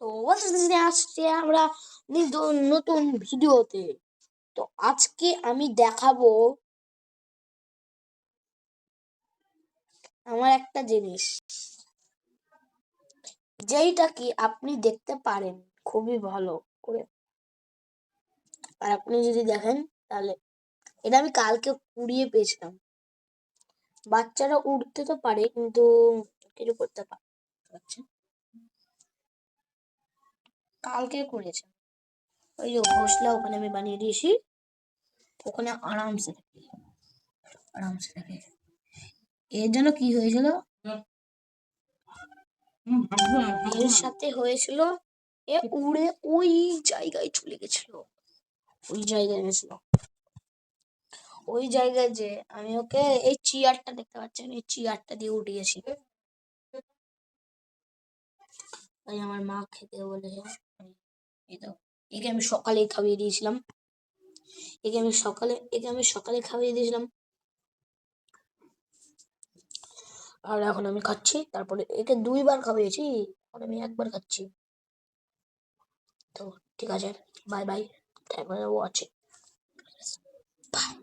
তো আসছে আমরা নতুন ভিডিওতে। তো আজকে আমি দেখাবো আমার একটা জিনিস, যেইটা কি আপনি দেখতে পারেন খুবই ভালো করে। আর আপনি যদি দেখেন তাহলে এটা আমি কালকে কুড়িয়ে পেয়েছিলাম। বাচ্চারা উঠতে তো পারে কিন্তু কিছু করতে পারছে। কালকে করেছে ওই যে ঘোষলা, ওখানে আমি বানিয়ে দিয়েছি। ওখানে আরামসে থাকে। এর জন্য কি হয়েছিল, এর সাথে হয়েছিল এ উড়ে ওই জায়গায় চলে গেছিল। ওই জায়গায় যে আমি ওকে এই চেয়ারটা দেখতে পাচ্ছেন, এই চেয়ারটা দিয়ে উঠিয়েছি। তাই আমার মা খেতে বলেছে। এই তো, একে আমি সকালে খাইয়ে দিয়েছিলাম। খাইয়ে দিয়েছিলাম। আর এখন আমি খাচ্ছি। তারপরে একে 2 বার খাইয়েছি, এখন আমি 1 বার খাচ্ছি। তো ঠিক আছে, bye bye, thank you watching. By.